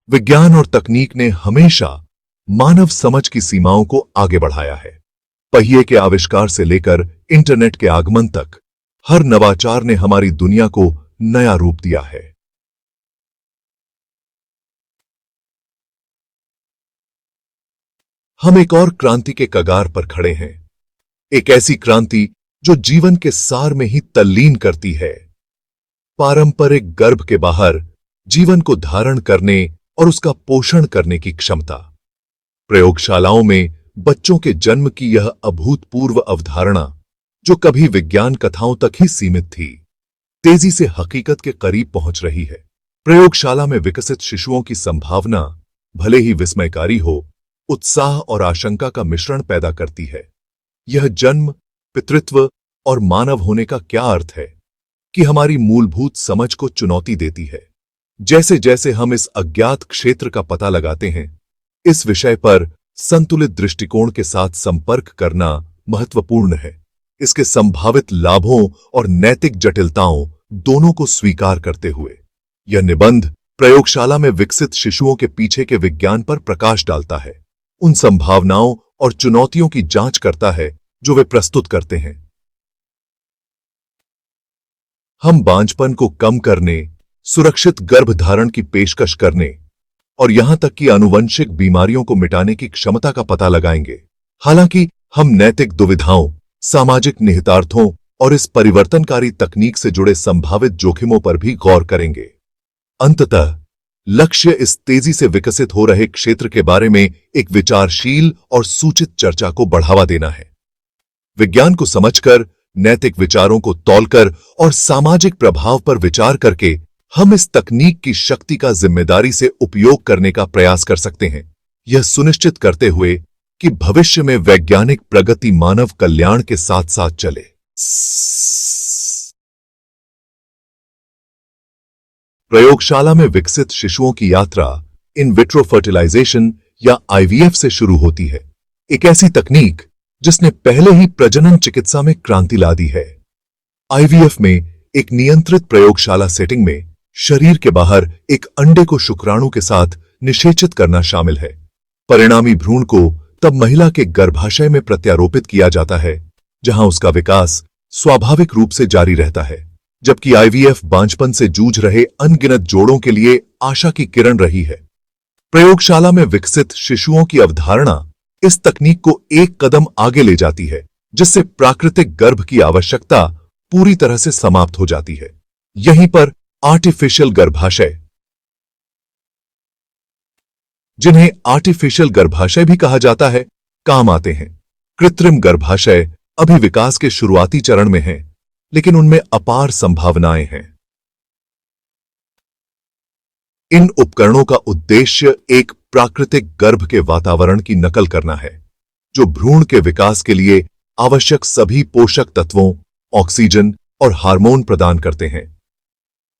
विज्ञान और तकनीक ने हमेशा मानव समझ की सीमाओं को आगे बढ़ाया है। पहिए के आविष्कार से लेकर इंटरनेट के आगमन तक हर नवाचार ने हमारी दुनिया को नया रूप दिया है। हम एक और क्रांति के कगार पर खड़े हैं, एक ऐसी क्रांति जो जीवन के सार में ही तल्लीन करती है। पारंपरिक गर्भ के बाहर जीवन को धारण करने और उसका पोषण करने की क्षमता। प्रयोगशालाओं में बच्चों के जन्म की यह अभूतपूर्व अवधारणा, जो कभी विज्ञान कथाओं तक ही सीमित थी, तेजी से हकीकत के करीब पहुंच रही है। प्रयोगशाला में विकसित शिशुओं की संभावना भले ही विस्मयकारी हो, उत्साह और आशंका का मिश्रण पैदा करती है। यह जन्म, पितृत्व और मानव होने का क्या अर्थ है कि हमारी मूलभूत समझ को चुनौती देती है। जैसे जैसे हम इस अज्ञात क्षेत्र का पता लगाते हैं, इस विषय पर संतुलित दृष्टिकोण के साथ संपर्क करना महत्वपूर्ण है। इसके संभावित लाभों और नैतिक जटिलताओं दोनों को स्वीकार करते हुए यह निबंध प्रयोगशाला में विकसित शिशुओं के पीछे के विज्ञान पर प्रकाश डालता है, उन संभावनाओं और चुनौतियों की जांच करता है जो वे प्रस्तुत करते हैं। हम बांझपन को कम करने, सुरक्षित गर्भधारण की पेशकश करने और यहां तक कि आनुवंशिक बीमारियों को मिटाने की क्षमता का पता लगाएंगे। हालांकि हम नैतिक दुविधाओं, सामाजिक निहितार्थों और इस परिवर्तनकारी तकनीक से जुड़े संभावित जोखिमों पर भी गौर करेंगे। अंततः लक्ष्य इस तेजी से विकसित हो रहे क्षेत्र के बारे में एक विचारशील और सूचित चर्चा को बढ़ावा देना है। विज्ञान को समझकर, नैतिक विचारों को तौलकर और सामाजिक प्रभाव पर विचार करके हम इस तकनीक की शक्ति का जिम्मेदारी से उपयोग करने का प्रयास कर सकते हैं, यह सुनिश्चित करते हुए कि भविष्य में वैज्ञानिक प्रगति मानव कल्याण के साथ साथ चले। प्रयोगशाला में विकसित शिशुओं की यात्रा इन विट्रो फर्टिलाइजेशन या आईवीएफ से शुरू होती है, एक ऐसी तकनीक जिसने पहले ही प्रजनन चिकित्सा में क्रांति ला दी है। आईवीएफ में एक नियंत्रित प्रयोगशाला सेटिंग में शरीर के बाहर एक अंडे को शुक्राणु के साथ निषेचित करना शामिल है। परिणामी भ्रूण को तब महिला के गर्भाशय में प्रत्यारोपित किया जाता है, जहां उसका विकास स्वाभाविक रूप से जारी रहता है, जबकि आईवीएफ बांझपन से जूझ रहे अनगिनत जोड़ों के लिए आशा की किरण रही है। प्रयोगशाला में विकसित शिशुओं की अवधारणा इस तकनीक को एक कदम आगे ले जाती है, जिससे प्राकृतिक गर्भ की आवश्यकता पूरी तरह से समाप्त हो जाती है। यहीं पर आर्टिफिशियल गर्भाशय, जिन्हें आर्टिफिशियल गर्भाशय भी कहा जाता है, काम आते हैं। कृत्रिम गर्भाशय अभी विकास के शुरुआती चरण में हैं, लेकिन उनमें अपार संभावनाएं हैं। इन उपकरणों का उद्देश्य एक प्राकृतिक गर्भ के वातावरण की नकल करना है, जो भ्रूण के विकास के लिए आवश्यक सभी पोषक तत्वों, ऑक्सीजन और हार्मोन प्रदान करते हैं।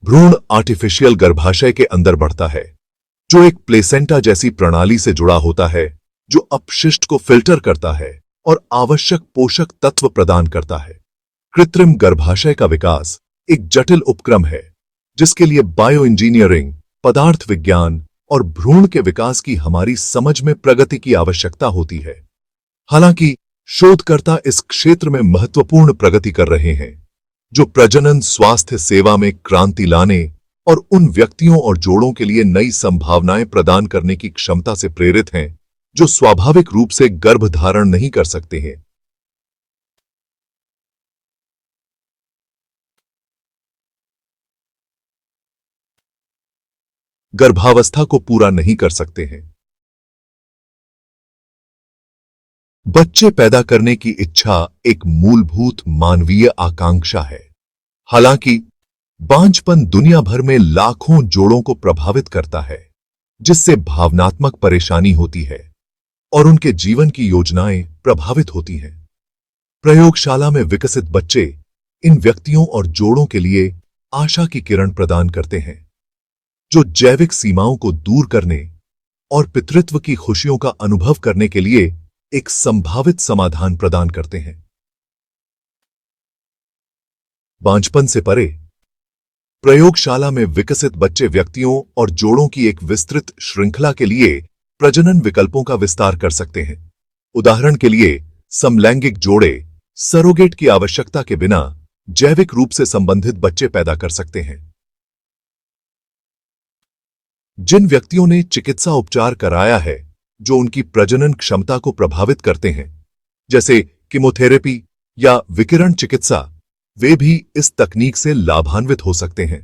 भ्रूण आर्टिफिशियल गर्भाशय के अंदर बढ़ता है, जो एक प्लेसेंटा जैसी प्रणाली से जुड़ा होता है, जो अपशिष्ट को फिल्टर करता है और आवश्यक पोषक तत्व प्रदान करता है। कृत्रिम गर्भाशय का विकास एक जटिल उपक्रम है, जिसके लिए बायो इंजीनियरिंग, पदार्थ विज्ञान और भ्रूण के विकास की हमारी समझ में प्रगति की आवश्यकता होती है। हालांकि शोधकर्ता इस क्षेत्र में महत्वपूर्ण प्रगति कर रहे हैं, जो प्रजनन स्वास्थ्य सेवा में क्रांति लाने और उन व्यक्तियों और जोड़ों के लिए नई संभावनाएं प्रदान करने की क्षमता से प्रेरित हैं, जो स्वाभाविक रूप से गर्भधारण नहीं कर सकते हैं। गर्भावस्था को पूरा नहीं कर सकते हैं। बच्चे पैदा करने की इच्छा एक मूलभूत मानवीय आकांक्षा है। हालांकि बांझपन दुनिया भर में लाखों जोड़ों को प्रभावित करता है, जिससे भावनात्मक परेशानी होती है और उनके जीवन की योजनाएं प्रभावित होती हैं। प्रयोगशाला में विकसित बच्चे इन व्यक्तियों और जोड़ों के लिए आशा की किरण प्रदान करते हैं, जो जैविक सीमाओं को दूर करने और पितृत्व की खुशियों का अनुभव करने के लिए एक संभावित समाधान प्रदान करते हैं। बांझपन से परे प्रयोगशाला में विकसित बच्चे व्यक्तियों और जोड़ों की एक विस्तृत श्रृंखला के लिए प्रजनन विकल्पों का विस्तार कर सकते हैं। उदाहरण के लिए समलैंगिक जोड़े सरोगेट की आवश्यकता के बिना जैविक रूप से संबंधित बच्चे पैदा कर सकते हैं। जिन व्यक्तियों ने चिकित्सा उपचार कराया है जो उनकी प्रजनन क्षमता को प्रभावित करते हैं, जैसे कीमोथेरेपी या विकिरण चिकित्सा, वे भी इस तकनीक से लाभान्वित हो सकते हैं।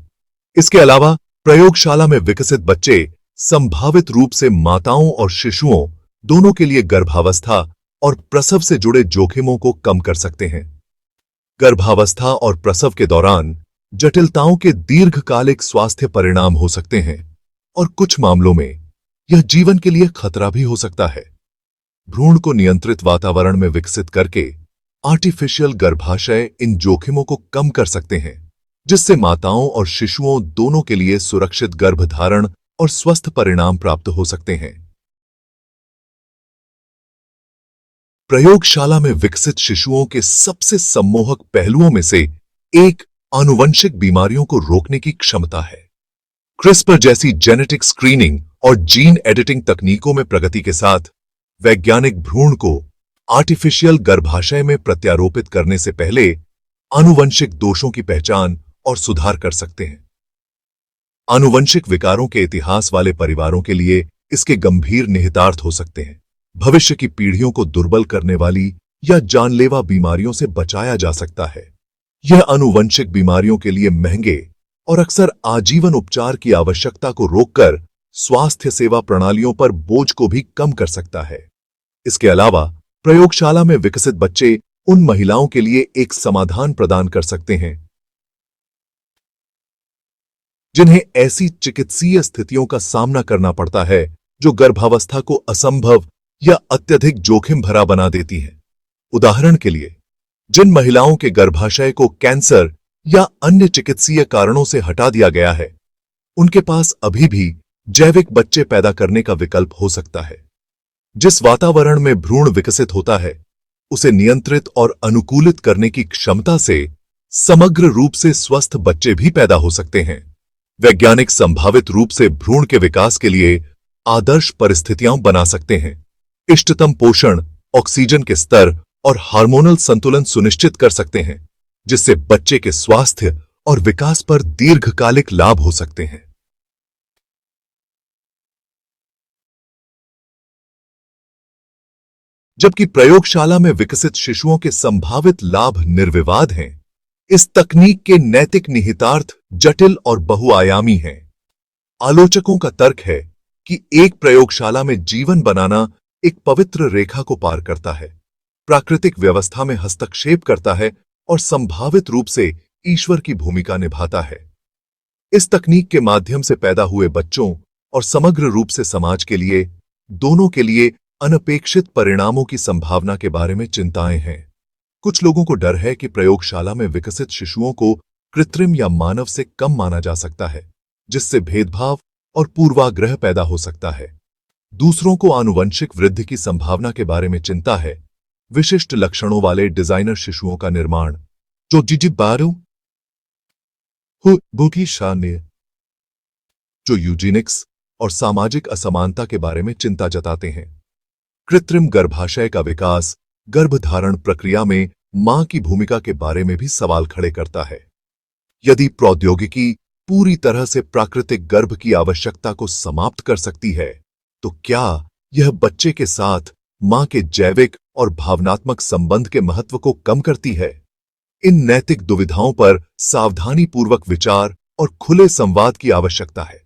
इसके अलावा प्रयोगशाला में विकसित बच्चे संभावित रूप से माताओं और शिशुओं दोनों के लिए गर्भावस्था और प्रसव से जुड़े जोखिमों को कम कर सकते हैं। गर्भावस्था और प्रसव के दौरान जटिलताओं के दीर्घकालिक स्वास्थ्य परिणाम हो सकते हैं और कुछ मामलों में यह जीवन के लिए खतरा भी हो सकता है। भ्रूण को नियंत्रित वातावरण में विकसित करके आर्टिफिशियल गर्भाशय इन जोखिमों को कम कर सकते हैं, जिससे माताओं और शिशुओं दोनों के लिए सुरक्षित गर्भधारण और स्वस्थ परिणाम प्राप्त हो सकते हैं। प्रयोगशाला में विकसित शिशुओं के सबसे सम्मोहक पहलुओं में से एक आनुवंशिक बीमारियों को रोकने की क्षमता है। क्रिस्पर जैसी जेनेटिक स्क्रीनिंग और जीन एडिटिंग तकनीकों में प्रगति के साथ वैज्ञानिक भ्रूण को आर्टिफिशियल गर्भाशय में प्रत्यारोपित करने से पहले आनुवंशिक दोषों की पहचान और सुधार कर सकते हैं। आनुवंशिक विकारों के इतिहास वाले परिवारों के लिए इसके गंभीर निहितार्थ हो सकते हैं। भविष्य की पीढ़ियों को दुर्बल करने वाली या जानलेवा बीमारियों से बचाया जा सकता है। यह आनुवंशिक बीमारियों के लिए महंगे और अक्सर आजीवन उपचार की आवश्यकता को रोककर स्वास्थ्य सेवा प्रणालियों पर बोझ को भी कम कर सकता है। इसके अलावा प्रयोगशाला में विकसित बच्चे उन महिलाओं के लिए एक समाधान प्रदान कर सकते हैं जिन्हें ऐसी चिकित्सीय स्थितियों का सामना करना पड़ता है जो गर्भावस्था को असंभव या अत्यधिक जोखिम भरा बना देती हैं। उदाहरण के लिए, जिन महिलाओं के गर्भाशय को कैंसर या अन्य चिकित्सीय कारणों से हटा दिया गया है, उनके पास अभी भी जैविक बच्चे पैदा करने का विकल्प हो सकता है। जिस वातावरण में भ्रूण विकसित होता है, उसे नियंत्रित और अनुकूलित करने की क्षमता से समग्र रूप से स्वस्थ बच्चे भी पैदा हो सकते हैं। वैज्ञानिक संभावित रूप से भ्रूण के विकास के लिए आदर्श परिस्थितियां बना सकते हैं। इष्टतम पोषण, ऑक्सीजन के स्तर और हार्मोनल संतुलन सुनिश्चित कर सकते हैं, जिससे बच्चे के स्वास्थ्य और विकास पर दीर्घकालिक लाभ हो सकते हैं। जबकि प्रयोगशाला में विकसित शिशुओं के संभावित लाभ निर्विवाद हैं, इस तकनीक के नैतिक निहितार्थ जटिल और बहुआयामी हैं। आलोचकों का तर्क है कि एक प्रयोगशाला में जीवन बनाना एक पवित्र रेखा को पार करता है, प्राकृतिक व्यवस्था में हस्तक्षेप करता है और संभावित रूप से ईश्वर की भूमिका निभाता है। इस तकनीक के माध्यम से पैदा हुए बच्चों और समग्र रूप से समाज के लिए, दोनों के लिए अनपेक्षित परिणामों की संभावना के बारे में चिंताएं हैं। कुछ लोगों को डर है कि प्रयोगशाला में विकसित शिशुओं को कृत्रिम या मानव से कम माना जा सकता है, जिससे भेदभाव और पूर्वाग्रह पैदा हो सकता है। दूसरों को आनुवंशिक वृद्धि की संभावना के बारे में चिंता है। विशिष्ट लक्षणों वाले डिजाइनर शिशुओं का निर्माण जो जो यूजेनिक्स और सामाजिक असमानता के बारे में चिंता जताते हैं। कृत्रिम गर्भाशय का विकास गर्भधारण प्रक्रिया में मां की भूमिका के बारे में भी सवाल खड़े करता है। यदि प्रौद्योगिकी पूरी तरह से प्राकृतिक गर्भ की आवश्यकता को समाप्त कर सकती है, तो क्या यह बच्चे के साथ मां के जैविक और भावनात्मक संबंध के महत्व को कम करती है? इन नैतिक दुविधाओं पर सावधानीपूर्वक विचार और खुले संवाद की आवश्यकता है।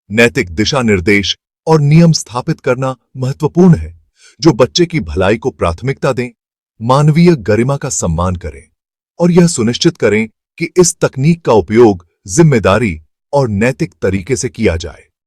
नैतिक दिशा निर्देश और नियम स्थापित करना महत्वपूर्ण है, जो बच्चे की भलाई को प्राथमिकता दें, मानवीय गरिमा का सम्मान करें और यह सुनिश्चित करें कि इस तकनीक का उपयोग जिम्मेदारी और नैतिक तरीके से किया जाए।